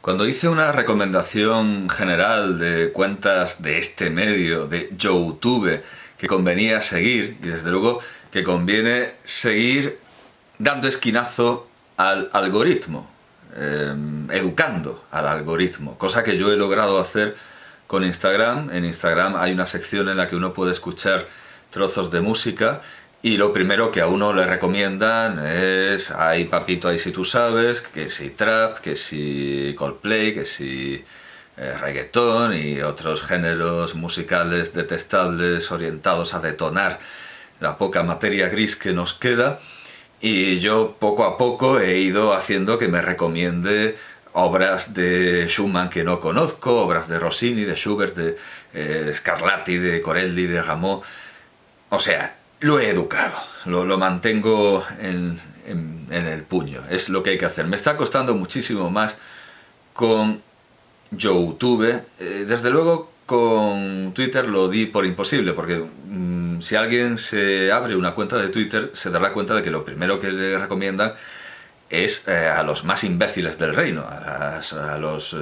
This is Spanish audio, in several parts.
Cuando hice una recomendación general de cuentas de este medio, de YouTube, que convenía seguir, y desde luego que conviene seguir dando esquinazo al algoritmo, educando al algoritmo, cosa que yo he logrado hacer con Instagram. En Instagram hay una sección en la que uno puede escuchar trozos de música y lo primero que a uno le recomiendan es, ay papito, ahí si tú sabes, que si trap, que si Coldplay, que si reggaetón y otros géneros musicales detestables orientados a detonar la poca materia gris que nos queda. Y yo poco a poco he ido haciendo que me recomiende obras de Schumann que no conozco, obras de Rossini, de Schubert, de Scarlatti, de Corelli, de Rameau. O sea, lo he educado, lo mantengo en el puño, es lo que hay que hacer. Me está costando muchísimo más con YouTube. Desde luego con Twitter lo di por imposible, porque si alguien se abre una cuenta de Twitter se dará cuenta de que lo primero que le recomiendan es a los más imbéciles del reino, a los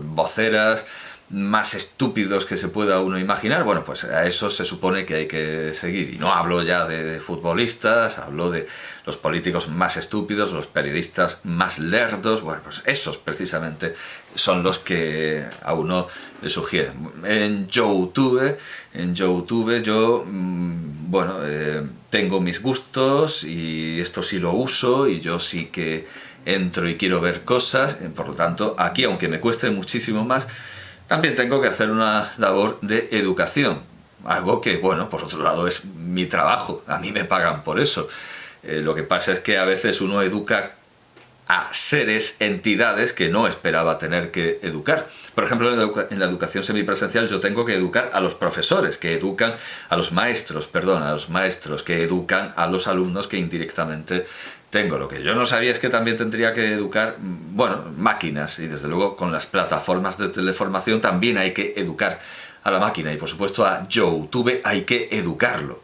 voceras más estúpidos que se pueda uno imaginar. Bueno, pues a eso se supone que hay que seguir. Y no hablo ya de futbolistas, hablo de los políticos más estúpidos, los periodistas más lerdos. Bueno, pues esos precisamente son los que a uno le sugieren. En YouTube yo, bueno, tengo mis gustos y esto sí lo uso y yo sí que entro y quiero ver cosas. Por lo tanto, aquí, aunque me cueste muchísimo más, también tengo que hacer una labor de educación, algo que, bueno, por otro lado es mi trabajo, a mí me pagan por eso. Lo que pasa es que a veces uno educa a seres, entidades que no esperaba tener que educar. Por ejemplo, en la educación semipresencial yo tengo que educar a los profesores, que educan a los maestros, que educan a los alumnos que indirectamente tengo. Lo que yo no sabía es que también tendría que educar, bueno, máquinas, y desde luego con las plataformas de teleformación también hay que educar a la máquina, y por supuesto a YouTube hay que educarlo.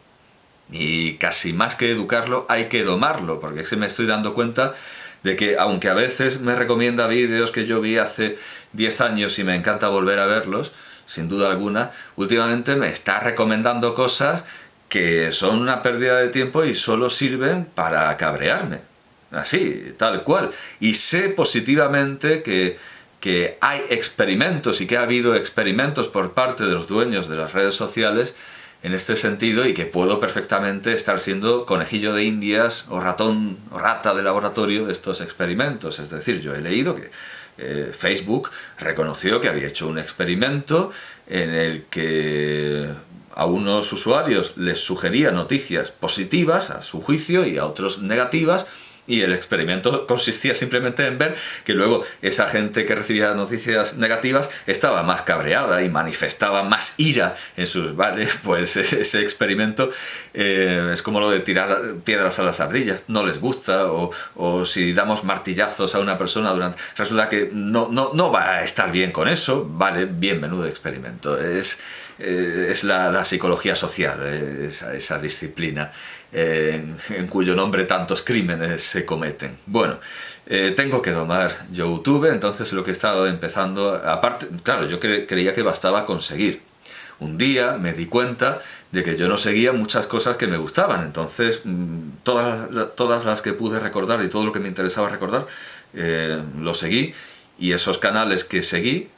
Y casi más que educarlo, hay que domarlo, porque es que me estoy dando cuenta de que, aunque a veces me recomienda vídeos que yo vi hace 10 años y me encanta volver a verlos, sin duda alguna, últimamente me está recomendando cosas que son una pérdida de tiempo y solo sirven para cabrearme. Así, tal cual. Y sé positivamente que hay experimentos y que ha habido experimentos por parte de los dueños de las redes sociales en este sentido, y que puedo perfectamente estar siendo conejillo de indias o ratón o rata de laboratorio de estos experimentos. Es decir, yo he leído que Facebook reconoció que había hecho un experimento en el que a unos usuarios les sugería noticias positivas a su juicio y a otros negativas, y el experimento consistía simplemente en ver que luego esa gente que recibía noticias negativas estaba más cabreada y manifestaba más ira en sus... Vale, pues ese experimento es como lo de tirar piedras a las ardillas, no les gusta, o si damos martillazos a una persona durante... Resulta que no va a estar bien con eso. Vale, bien, menudo experimento. Es la psicología social, esa disciplina en cuyo nombre tantos crímenes se cometen. Bueno, tengo que domar YouTube, entonces lo que he estado empezando... Aparte, claro, yo creía que bastaba conseguir. Un día me di cuenta de que yo no seguía muchas cosas que me gustaban, entonces todas las que pude recordar y todo lo que me interesaba recordar, lo seguí, y esos canales que seguí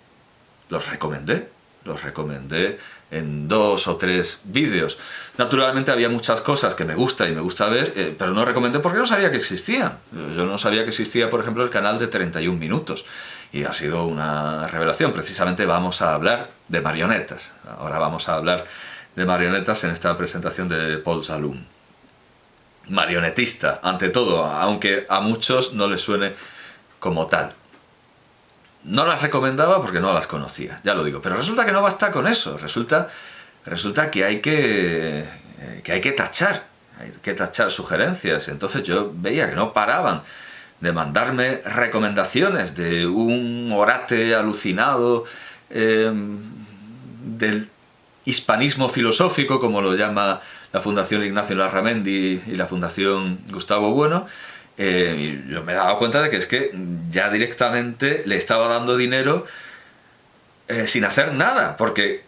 los recomendé en 2 o 3 vídeos. Naturalmente había muchas cosas que me gusta y me gusta ver, pero no recomendé porque no sabía que existían. Yo no sabía que existía, por ejemplo, el canal de 31 minutos. Y ha sido una revelación. Precisamente vamos a hablar de marionetas. Ahora vamos a hablar de marionetas en esta presentación de Paul Saloum. Marionetista, ante todo, aunque a muchos no les suene como tal. No las recomendaba porque no las conocía, ya lo digo, pero resulta que no basta con eso, resulta que hay que tachar sugerencias. Entonces yo veía que no paraban de mandarme recomendaciones de un orate alucinado del hispanismo filosófico, como lo llama la Fundación Ignacio Larramendi y la Fundación Gustavo Bueno, y yo me he dado cuenta de que es que ya directamente le estaba dando dinero sin hacer nada, porque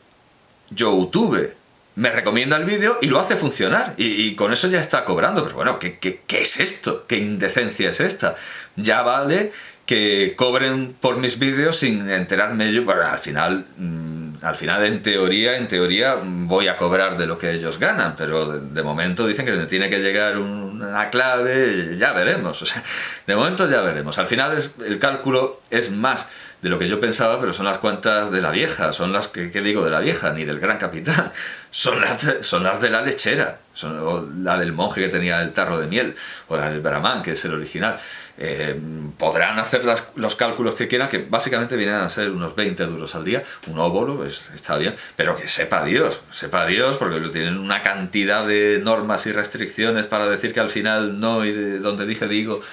YouTube me recomienda el vídeo y lo hace funcionar, y con eso ya está cobrando. Pero bueno, ¿qué es esto? ¿Qué indecencia es esta? Ya vale que cobren por mis vídeos sin enterarme yo. Bueno, al final en teoría voy a cobrar de lo que ellos ganan, pero de momento dicen que me tiene que llegar una clave, ya veremos. O sea, de momento ya veremos. Al final el cálculo es más de lo que yo pensaba, pero son las cuentas de la vieja, son las que digo de la vieja, ni del Gran Capitán, son las de la lechera, o la del monje que tenía el tarro de miel, o la del Brahman, que es el original. Podrán hacer los cálculos que quieran, que básicamente vienen a ser unos 20 duros al día, un óvulo, está bien, pero que sepa Dios, porque tienen una cantidad de normas y restricciones para decir que al final no, y de donde digo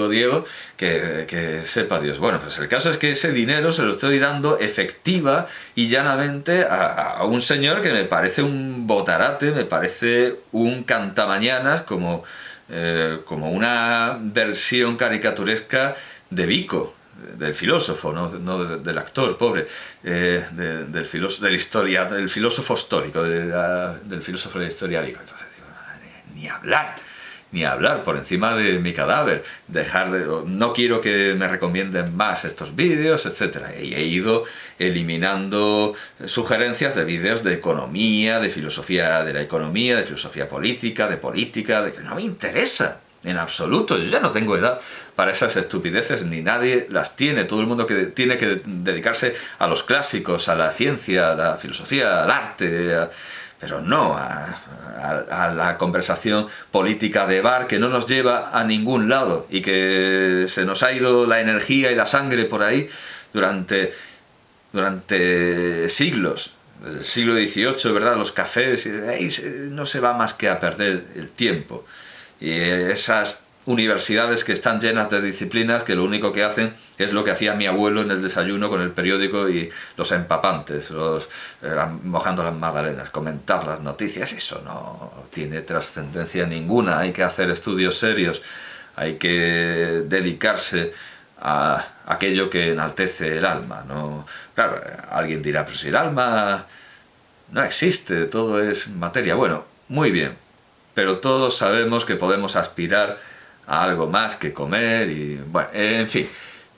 Diego, que sepa Dios. Bueno, pues el caso es que ese dinero se lo estoy dando efectiva y llanamente a un señor que me parece un botarate, me parece un cantamañanas, como una versión caricaturesca de Vico, del filósofo, no del actor, pobre, del filósofo histórico, del filósofo de la historia Vico. Entonces digo, ni hablar por encima de mi cadáver, no quiero que me recomienden más estos vídeos, etcétera. Y he ido eliminando sugerencias de vídeos de economía, de filosofía de la economía, de filosofía política, de que no me interesa en absoluto. Yo ya no tengo edad para esas estupideces, ni nadie las tiene. Todo el mundo que tiene que dedicarse a los clásicos, a la ciencia, a la filosofía, al arte, pero no a la conversación política de bar que no nos lleva a ningún lado y que se nos ha ido la energía y la sangre por ahí durante siglos. El siglo XVIII, ¿verdad? Los cafés, no se va más que a perder el tiempo. Y esas universidades que están llenas de disciplinas que lo único que hacen es lo que hacía mi abuelo en el desayuno con el periódico y los empapantes, mojando las magdalenas, comentar las noticias. Eso no tiene trascendencia ninguna. Hay que hacer estudios serios, hay que dedicarse a aquello que enaltece el alma, ¿no? Claro, alguien dirá, pero si el alma no existe, todo es materia. Bueno, muy bien, pero todos sabemos que podemos aspirar a algo más que comer y, bueno, en fin,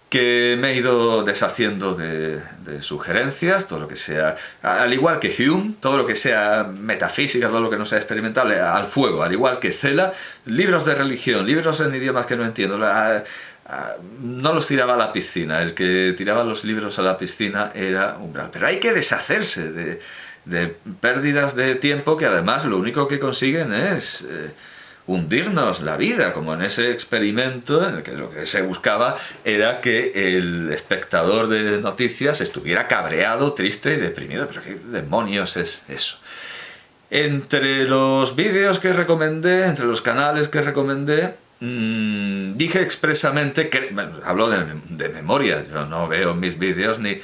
que me he ido deshaciendo de sugerencias, todo lo que sea, al igual que Hume, todo lo que sea metafísica, todo lo que no sea experimentable, al fuego, al igual que Cela, libros de religión, libros en idiomas que no entiendo, no los tiraba a la piscina, el que tiraba los libros a la piscina era Umbral, pero hay que deshacerse de pérdidas de tiempo que además lo único que consiguen es hundirnos la vida, como en ese experimento en el que lo que se buscaba era que el espectador de noticias estuviera cabreado, triste y deprimido. Pero ¿qué demonios es eso? Entre los vídeos que recomendé, entre los canales que recomendé, dije expresamente que, bueno, hablo de memoria, yo no veo mis vídeos ni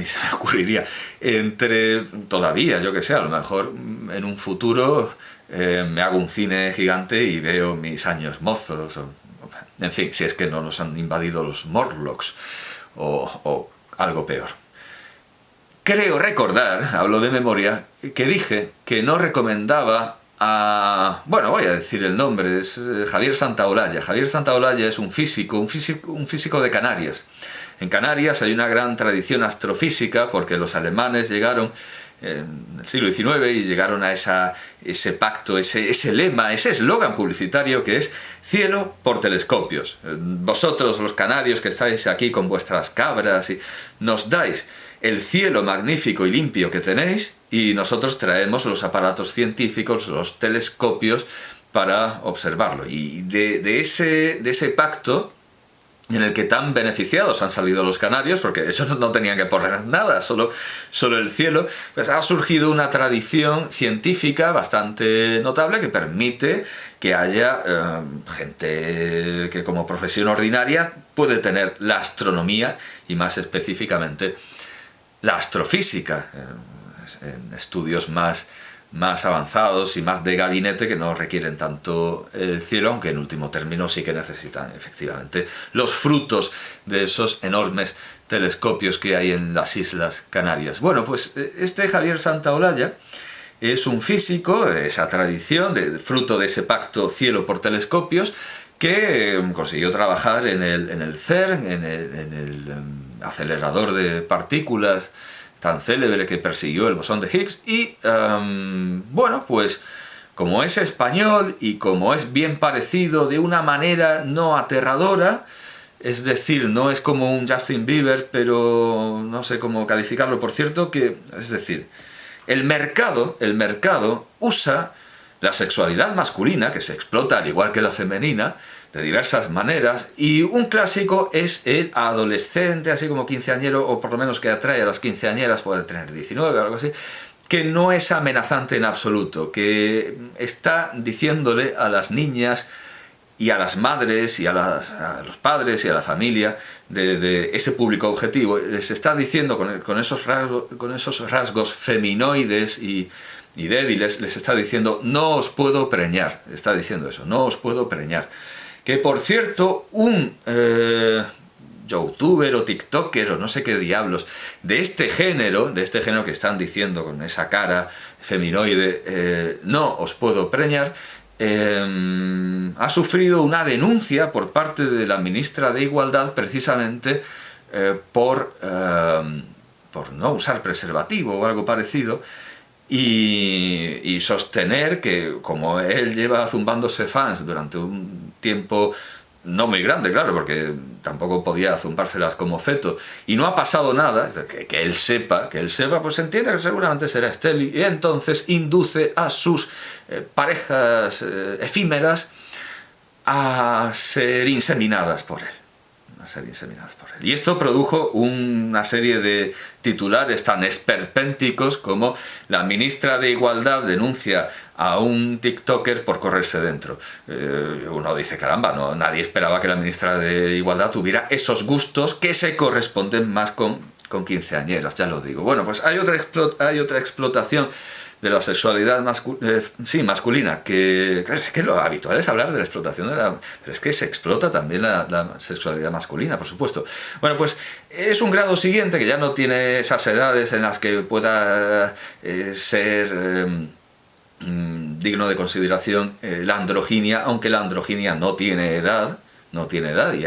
se me ocurriría, todavía, yo que sé, a lo mejor en un futuro me hago un cine gigante y veo mis años mozos, en fin, si es que no nos han invadido los Morlocks o algo peor. Creo recordar, hablo de memoria, que dije que no recomendaba bueno, voy a decir el nombre, es Javier Santaolalla. Javier Santaolalla es un físico de Canarias. En Canarias hay una gran tradición astrofísica porque los alemanes llegaron en el siglo XIX y llegaron a ese pacto, ese lema, ese eslogan publicitario que es cielo por telescopios. Vosotros, los canarios que estáis aquí con vuestras cabras, nos dais el cielo magnífico y limpio que tenéis y nosotros traemos los aparatos científicos, los telescopios para observarlo. Y de ese pacto en el que tan beneficiados han salido los canarios, porque ellos no tenían que poner nada, solo el cielo, pues ha surgido una tradición científica bastante notable que permite que haya gente que como profesión ordinaria puede tener la astronomía y más específicamente la astrofísica, en estudios más más avanzados y más de gabinete que no requieren tanto el cielo, aunque en último término sí que necesitan efectivamente los frutos de esos enormes telescopios que hay en las Islas Canarias. Bueno, pues este Javier Santaolalla es un físico de esa tradición, fruto de ese pacto cielo por telescopios, que consiguió trabajar en el CERN, en el acelerador de partículas tan célebre que persiguió el bosón de Higgs, y bueno, pues como es español y como es bien parecido de una manera no aterradora, es decir, no es como un Justin Bieber, pero no sé cómo calificarlo, por cierto, que es decir, el mercado usa la sexualidad masculina, que se explota al igual que la femenina, de diversas maneras, y un clásico es el adolescente, así como quinceañero, o por lo menos que atrae a las quinceañeras, puede tener 19 o algo así, que no es amenazante en absoluto, que está diciéndole a las niñas y a las madres y a los padres y a la familia de ese público objetivo, les está diciendo con esos rasgos feminoides y débiles, les está diciendo: no os puedo preñar, está diciendo eso, no os puedo preñar. Que por cierto, un youtuber o tiktoker o no sé qué diablos de este género que están diciendo con esa cara feminoide, no os puedo preñar, ha sufrido una denuncia por parte de la ministra de Igualdad precisamente por no usar preservativo o algo parecido, y sostener que, como él lleva zumbándose fans durante un tiempo no muy grande, claro, porque tampoco podía zumbárselas como feto, y no ha pasado nada, que él sepa, pues entiende que seguramente será estéril, y entonces induce a sus parejas efímeras a ser inseminadas por él. Y esto produjo una serie de titulares tan esperpénticos como: la ministra de Igualdad denuncia a un tiktoker por correrse dentro. Uno dice, caramba, no, nadie esperaba que la ministra de Igualdad tuviera esos gustos que se corresponden más con quinceañeras, ya lo digo. Bueno, pues hay otra explotación de la sexualidad masculina, que es que lo habitual es hablar de la explotación pero es que se explota también la sexualidad masculina, por supuesto. Bueno, pues es un grado siguiente que ya no tiene esas edades en las que pueda ser digno de consideración la androginia, aunque la androginia no tiene edad, y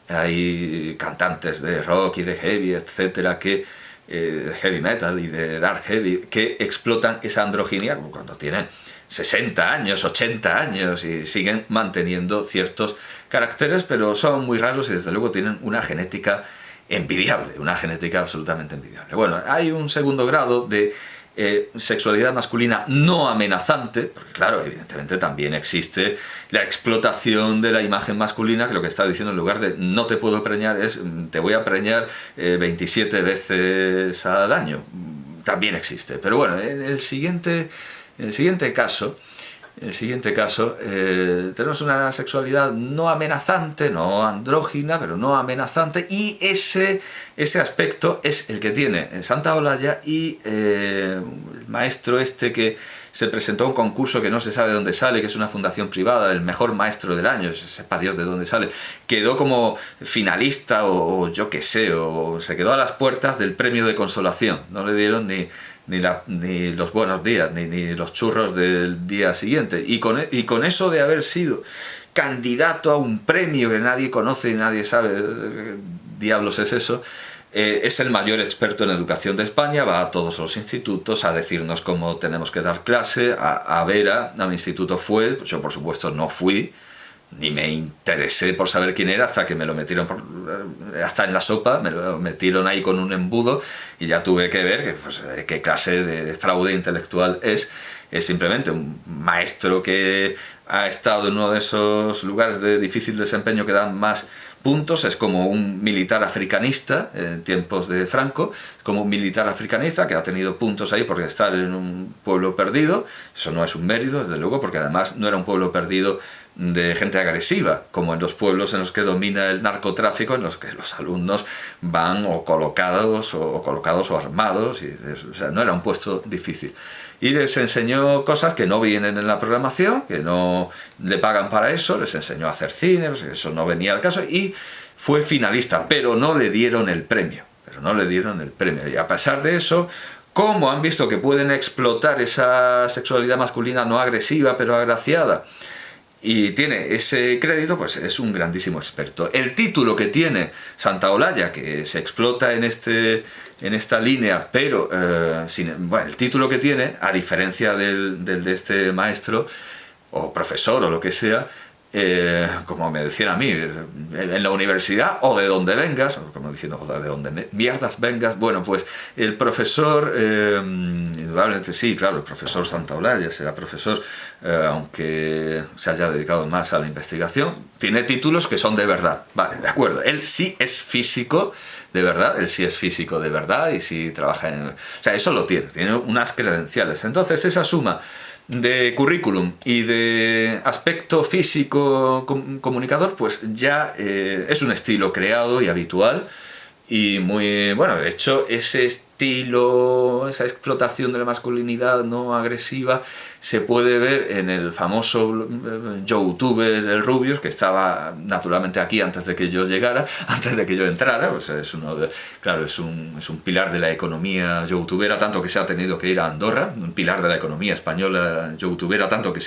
hay cantantes de rock y de heavy, etcétera, de heavy metal y de dark heavy, que explotan esa androginia cuando tienen 60 años, 80 años, y siguen manteniendo ciertos caracteres, pero son muy raros y desde luego tienen una genética envidiable, una genética absolutamente envidiable. Bueno, hay un segundo grado de sexualidad masculina no amenazante, porque claro, evidentemente también existe la explotación de la imagen masculina, que lo que está diciendo en lugar de no te puedo preñar es te voy a preñar 27 veces al año. También existe, pero bueno, en el siguiente caso tenemos una sexualidad no amenazante, no andrógina, pero no amenazante, y ese aspecto es el que tiene Santaolalla y el maestro este que se presentó a un concurso que no se sabe de dónde sale, que es una fundación privada, el mejor maestro del año, sepa Dios de dónde sale, quedó como finalista o yo qué sé, o se quedó a las puertas del premio de consolación, no le dieron ni los buenos días, ni los churros del día siguiente. Y con eso de haber sido candidato a un premio que nadie conoce y nadie sabe qué diablos es eso, es el mayor experto en educación de España, va a todos los institutos a decirnos cómo tenemos que dar clase, a Vera, a un instituto fue, pues yo por supuesto no fui, ni me interesé por saber quién era hasta que me lo metieron hasta en la sopa, me lo metieron ahí con un embudo y ya tuve que ver qué clase de fraude intelectual es simplemente un maestro que ha estado en uno de esos lugares de difícil desempeño que dan más puntos, es como un militar africanista en tiempos de Franco, como un militar africanista que ha tenido puntos ahí porque estar en un pueblo perdido, eso no es un mérito, desde luego, porque además no era un pueblo perdido de gente agresiva, como en los pueblos en los que domina el narcotráfico, en los que los alumnos van o colocados o armados, o sea, no era un puesto difícil. Y les enseñó cosas que no vienen en la programación, que no le pagan para eso, les enseñó a hacer cine, pues eso no venía al caso, y fue finalista, pero no le dieron el premio. Y a pesar de eso, como han visto que pueden explotar esa sexualidad masculina no agresiva, pero agraciada, y tiene ese crédito, pues es un grandísimo experto. El título que tiene Santaolalla, que se explota en esta línea, pero el título que tiene, a diferencia del de este maestro o profesor o lo que sea, como me decían a mí, en la universidad o de donde vengas, como diciendo, de donde mierdas vengas, bueno, pues el profesor, indudablemente sí, claro, el profesor Santaolalla será profesor, aunque se haya dedicado más a la investigación, tiene títulos que son de verdad, vale, de acuerdo, él sí es físico de verdad, y sí trabaja en... O sea, eso lo tiene unas credenciales. Entonces esa suma de currículum y de aspecto físico comunicador, pues ya es un estilo creado y habitual y muy bueno. De hecho, ese estilo, esa explotación de la masculinidad no agresiva se puede ver en el famoso youtuber el Rubius, que estaba naturalmente aquí antes de que yo llegara, antes de que yo entrara. O sea, es un pilar de la economía youtubera, tanto que se ha tenido que ir a Andorra, un pilar de la economía española youtubera, tanto que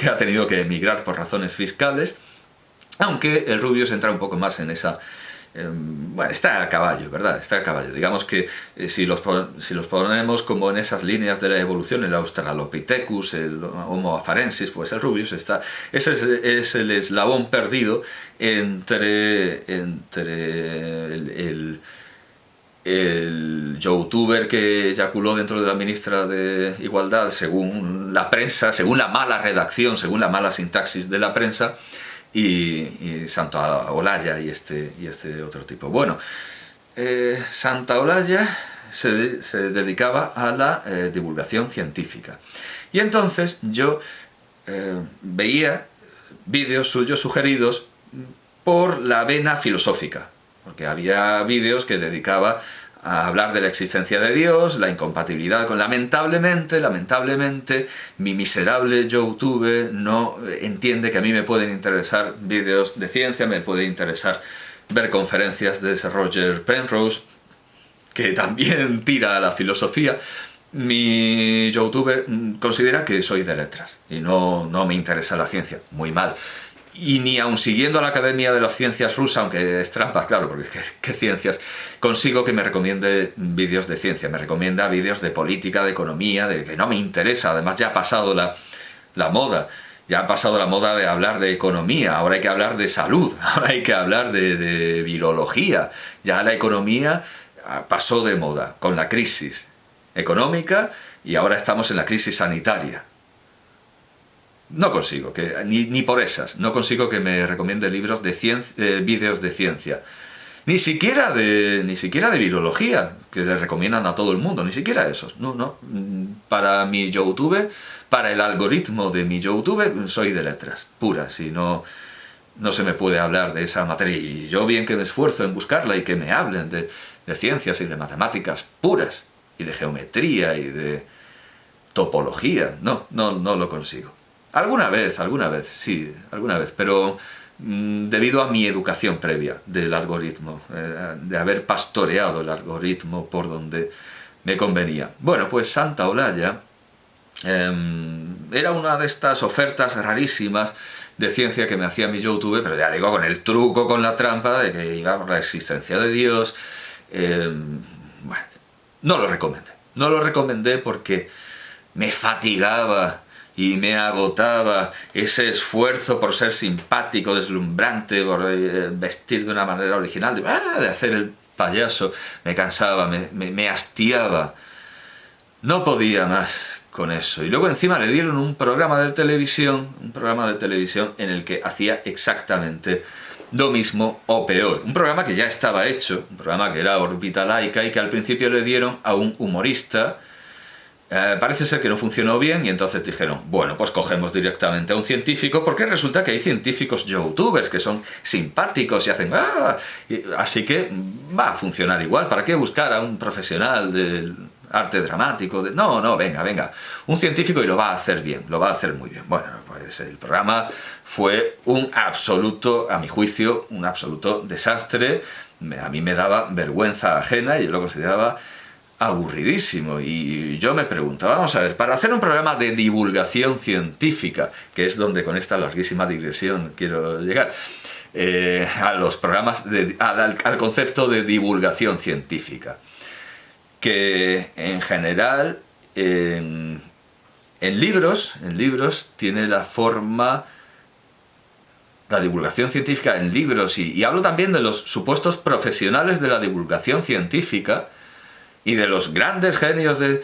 ha tenido que emigrar por razones fiscales, aunque el Rubius entra un poco más en esa... bueno, está a caballo, ¿verdad? Está a caballo. Digamos que si los ponemos como en esas líneas de la evolución, el Australopithecus, el Homo afarensis, pues el Rubius está... Ese es el eslabón perdido entre el youtuber que eyaculó dentro de la ministra de Igualdad, según la prensa, según la mala redacción, según la mala sintaxis de la prensa, y Santaolalla y este otro tipo. Bueno, Santaolalla se dedicaba a la divulgación científica. Y entonces yo veía vídeos suyos sugeridos por la vena filosófica, porque había vídeos que dedicaba a hablar de la existencia de Dios, la incompatibilidad con... Lamentablemente, mi miserable YouTube no entiende que a mí me pueden interesar vídeos de ciencia, me puede interesar ver conferencias de ese Roger Penrose, que también tira a la filosofía. Mi YouTube considera que soy de letras y no me interesa la ciencia, muy mal. Y ni aun siguiendo a la Academia de las Ciencias rusa, aunque es trampa, claro, porque ¿qué ciencias? Consigo que me recomiende vídeos de ciencia, me recomienda vídeos de política, de economía, de que no me interesa. Además ya ha pasado la moda, ya ha pasado la moda de hablar de economía, ahora hay que hablar de salud, ahora hay que hablar de virología. Ya la economía pasó de moda con la crisis económica y ahora estamos en la crisis sanitaria. No consigo, ni por esas, no consigo que me recomiende libros de vídeos de ciencia. Ni siquiera de virología, que le recomiendan a todo el mundo, ni siquiera esos. No. Para mi YouTube, para el algoritmo de mi YouTube, soy de letras puras y no se me puede hablar de esa materia. Y yo bien que me esfuerzo en buscarla y que me hablen de ciencias y de matemáticas puras, y de geometría y de topología. No lo consigo. Alguna vez, sí, pero debido a mi educación previa del algoritmo, de haber pastoreado el algoritmo por donde me convenía. Bueno, pues Santaolalla era una de estas ofertas rarísimas de ciencia que me hacía mi YouTube, pero ya digo, con el truco, con la trampa de que iba por la existencia de Dios. Bueno, no lo recomendé porque me fatigaba y me agotaba ese esfuerzo por ser simpático, deslumbrante, por vestir de una manera original, de hacer el payaso. Me cansaba, me hastiaba. No podía más con eso. Y luego encima le dieron un programa de televisión en el que hacía exactamente lo mismo o peor. Un programa que ya estaba hecho, un programa que era Órbita Laica y que al principio le dieron a un humorista Parece ser que no funcionó bien y entonces dijeron, bueno, pues cogemos directamente a un científico, porque resulta que hay científicos youtubers que son simpáticos y hacen ¡ah! Así que va a funcionar igual. ¿Para qué buscar a un profesional del arte dramático? No, venga, un científico y lo va a hacer bien, lo va a hacer muy bien. Bueno, pues el programa fue un absoluto, a mi juicio, un absoluto desastre. A mí me daba vergüenza ajena y yo lo consideraba aburridísimo. Y yo me pregunto, vamos a ver, para hacer un programa de divulgación científica, que es donde con esta larguísima digresión quiero llegar, a los programas, al concepto de divulgación científica, que en general en libros tiene la forma, la divulgación científica en libros, y hablo también de los supuestos profesionales de la divulgación científica, y de los grandes genios de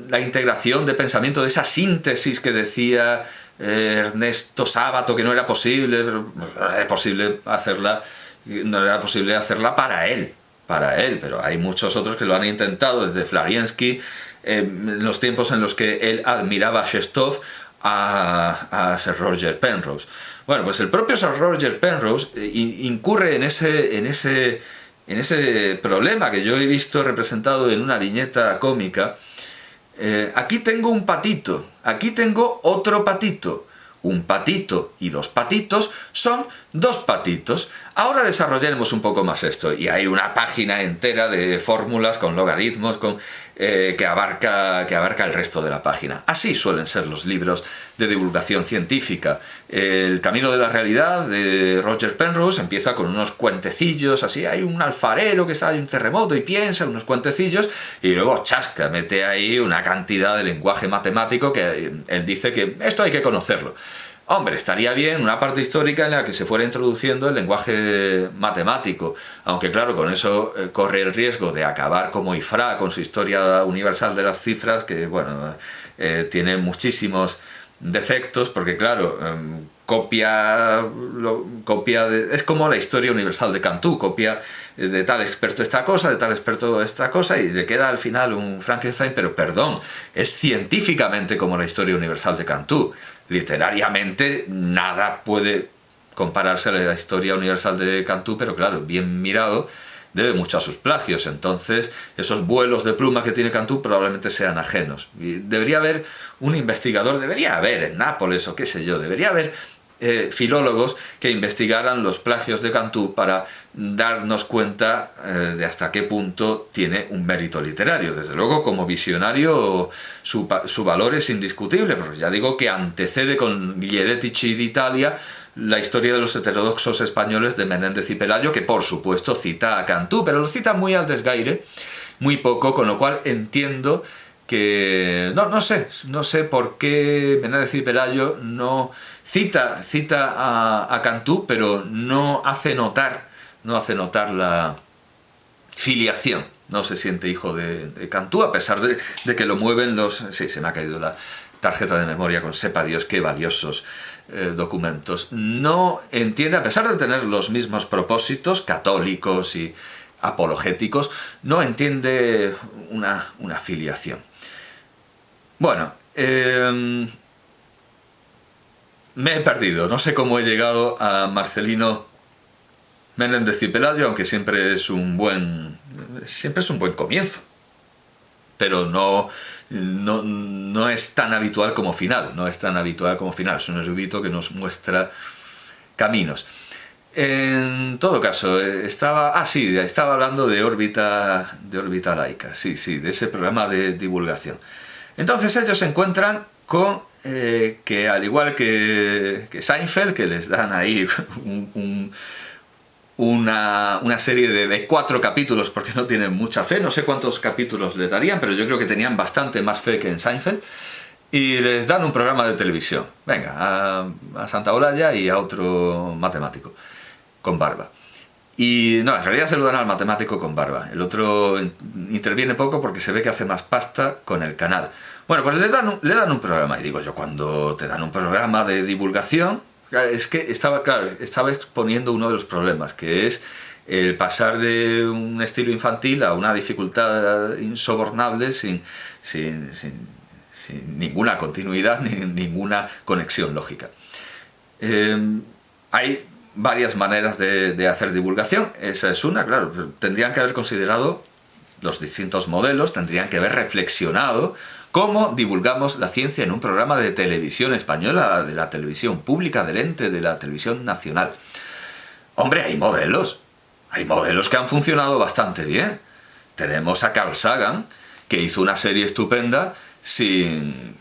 la integración de pensamiento, de esa síntesis que decía Ernesto Sábato, que no era posible, pero no era posible hacerla para él, pero hay muchos otros que lo han intentado, desde Flariensky, en los tiempos en los que él admiraba a Shestov, a Sir Roger Penrose. Bueno, pues el propio Sir Roger Penrose incurre en ese problema que yo he visto representado en una viñeta cómica. Aquí tengo un patito, aquí tengo otro patito. Un patito y dos patitos son dos patitos. Ahora desarrollaremos un poco más esto. Y hay una página entera de fórmulas con logaritmos que abarca el resto de la página. Así suelen ser los libros de divulgación científica. El camino de la realidad de Roger Penrose empieza con unos cuentecillos, así hay un alfarero que está en un terremoto y piensa unos cuentecillos, y luego chasca, mete ahí una cantidad de lenguaje matemático que él dice que esto hay que conocerlo. Hombre, estaría bien una parte histórica en la que se fuera introduciendo el lenguaje matemático, aunque claro, con eso corre el riesgo de acabar como Ifrá con su historia universal de las cifras, que bueno, tiene muchísimos defectos, porque claro, es como la historia universal de Cantú, copia de tal experto esta cosa, de tal experto esta cosa, y le queda al final un Frankenstein, pero perdón, es científicamente como la historia universal de Cantú. Literariamente nada puede compararse a la historia universal de Cantú, pero claro, bien mirado, debe mucho a sus plagios. Entonces, esos vuelos de pluma que tiene Cantú probablemente sean ajenos. Y debería haber un investigador, debería haber en Nápoles o qué sé yo, debería haber filólogos que investigaran los plagios de Cantú para darnos cuenta de hasta qué punto tiene un mérito literario. Desde luego, como visionario, su valor es indiscutible, pero ya digo que antecede con Gli Eretici d'Italia la historia de los heterodoxos españoles de Menéndez y Pelayo, que por supuesto cita a Cantú, pero lo cita muy al desgaire, muy poco, con lo cual entiendo que no sé por qué Menéndez y Pelayo no cita a Cantú, pero no hace notar la filiación. No se siente hijo de Cantú, a pesar de que lo mueven los... Sí, se me ha caído la tarjeta de memoria con sepa Dios qué valiosos documentos. No entiende, a pesar de tener los mismos propósitos católicos y apologéticos, no entiende una filiación. Bueno, me he perdido, no sé cómo he llegado a Marcelino Menéndez y Pelayo, aunque siempre es un buen comienzo, pero no es tan habitual como final, es un erudito que nos muestra caminos. En todo caso, estaba hablando de órbita laica, sí, de ese programa de divulgación. Entonces ellos se encuentran con que, al igual que Seinfeld, que les dan ahí una serie de 4 capítulos, porque no tienen mucha fe, no sé cuántos capítulos les darían, pero yo creo que tenían bastante más fe que en Seinfeld, y les dan un programa de televisión, venga, a Santaolalla y a otro matemático con barba. Y no, en realidad se lo dan al matemático con barba. El otro interviene poco porque se ve que hace más pasta con el canal. Bueno, pues le dan un programa. Y digo yo, cuando te dan un programa de divulgación, es que estaba exponiendo uno de los problemas, que es el pasar de un estilo infantil a una dificultad insobornable sin ninguna continuidad ni ninguna conexión lógica. Hay varias maneras de hacer divulgación, esa es una, claro, tendrían que haber considerado los distintos modelos, tendrían que haber reflexionado cómo divulgamos la ciencia en un programa de televisión española, de la televisión pública, del ente, de la televisión nacional. Hombre, hay modelos que han funcionado bastante bien. Tenemos a Carl Sagan, que hizo una serie estupenda sin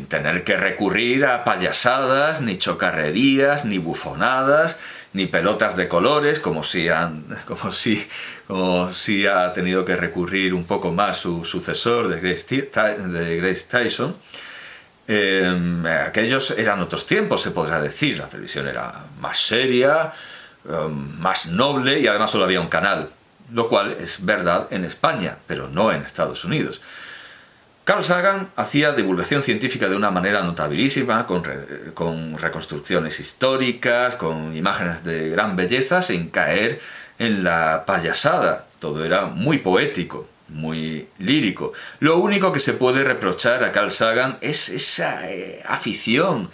tener que recurrir a payasadas, ni chocarrerías, ni bufonadas, ni pelotas de colores, como si ha tenido que recurrir un poco más su sucesor de Grace Tyson. Aquellos eran otros tiempos, se podrá decir. La televisión era más seria, más noble, y además solo había un canal, lo cual es verdad en España, pero no en Estados Unidos. Carl Sagan hacía divulgación científica de una manera notabilísima, con reconstrucciones históricas, con imágenes de gran belleza, sin caer en la payasada. Todo era muy poético, muy lírico. Lo único que se puede reprochar a Carl Sagan es esa afición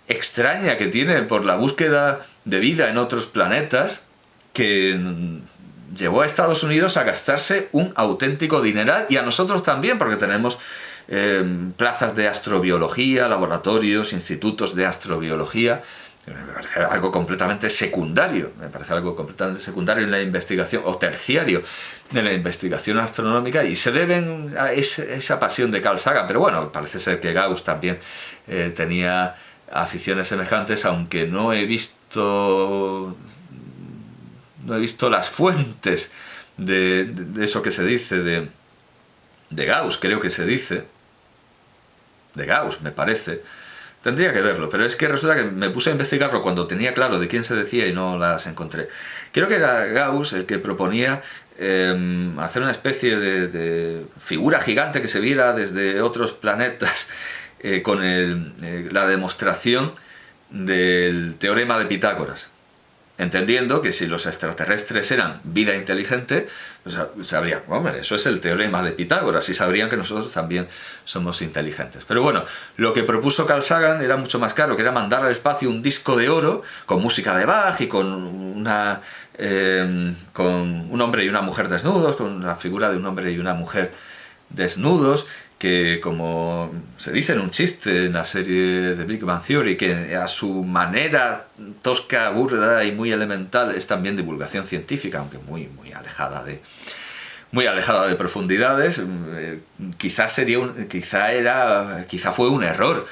extraña que tiene por la búsqueda de vida en otros planetas, que llevó a Estados Unidos a gastarse un auténtico dineral, y a nosotros también, porque tenemos plazas de astrobiología, laboratorios, institutos de astrobiología. Me parece algo completamente secundario, en la investigación, o terciario en la investigación astronómica, y se deben a esa pasión de Carl Sagan. Pero bueno, parece ser que Gauss también tenía aficiones semejantes, aunque no he visto las fuentes de eso que se dice de Gauss, creo que se dice de Gauss, me parece. Tendría que verlo, pero es que resulta que me puse a investigarlo cuando tenía claro de quién se decía y no las encontré. Creo que era Gauss el que proponía hacer una especie de figura gigante que se viera desde otros planetas, con la demostración del teorema de Pitágoras, entendiendo que si los extraterrestres eran vida inteligente, pues sabrían, hombre, eso es el teorema de Pitágoras, y sabrían que nosotros también somos inteligentes. Pero bueno, lo que propuso Carl Sagan era mucho más caro, que era mandar al espacio un disco de oro con música de Bach y con un hombre y una mujer desnudos, con la figura de un hombre y una mujer desnudos, que, como se dice en un chiste en la serie de Big Bang Theory, que a su manera tosca, burda y muy elemental es también divulgación científica, aunque muy alejada de profundidades. Quizá fue un error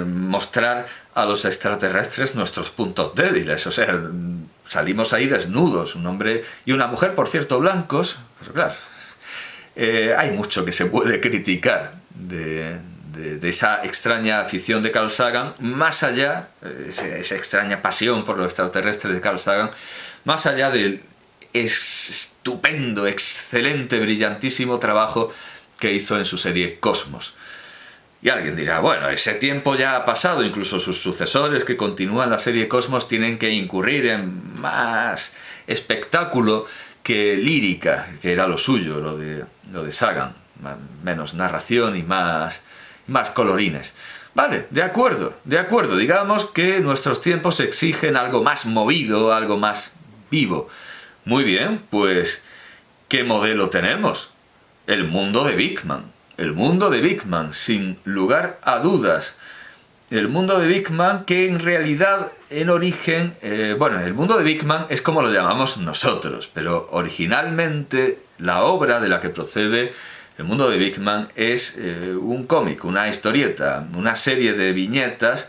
mostrar a los extraterrestres nuestros puntos débiles. O sea, salimos ahí desnudos, un hombre y una mujer, por cierto, blancos, pero claro, hay mucho que se puede criticar de esa extraña afición de Carl Sagan, más allá, esa extraña pasión por los extraterrestres de Carl Sagan, más allá del estupendo, excelente, brillantísimo trabajo que hizo en su serie Cosmos. Y alguien dirá, bueno, ese tiempo ya ha pasado, incluso sus sucesores que continúan la serie Cosmos tienen que incurrir en más espectáculo que lírica, que era lo suyo, lo de Sagan, menos narración y más colorines. Vale, de acuerdo, digamos que nuestros tiempos exigen algo más movido, algo más vivo. Muy bien, pues, ¿qué modelo tenemos? El mundo de Big Man, sin lugar a dudas. El mundo de Big Man, que en realidad, en origen, el mundo de Big Man es como lo llamamos nosotros, pero originalmente la obra de la que procede el mundo de Big Man es un cómic, una historieta, una serie de viñetas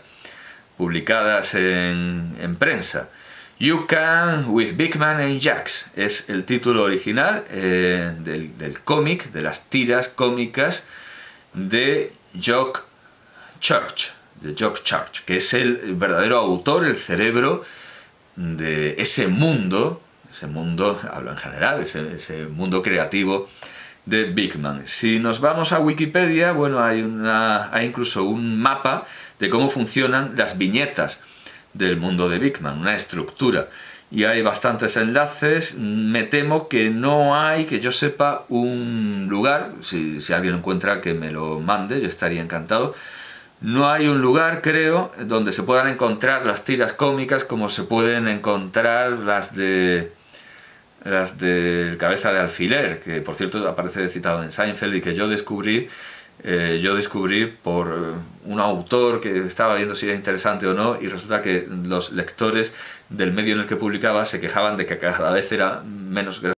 publicadas en prensa. You Can with Big Man and Jax es el título original del cómic, de las tiras cómicas de Jock Church, que es el verdadero autor, el cerebro de ese mundo, hablo en general, ese mundo creativo de Big Man. Si nos vamos a Wikipedia, bueno, hay incluso un mapa de cómo funcionan las viñetas del mundo de Big Man, una estructura. y hay bastantes enlaces. Me temo que no hay, que yo sepa, un lugar, si alguien lo encuentra que me lo mande, yo estaría encantado. No hay un lugar, creo, donde se puedan encontrar las tiras cómicas como se pueden encontrar las de Cabeza de Alfiler, que por cierto aparece citado en Seinfeld y que yo descubrí por un autor que estaba viendo si era interesante o no, y resulta que los lectores del medio en el que publicaba se quejaban de que cada vez era menos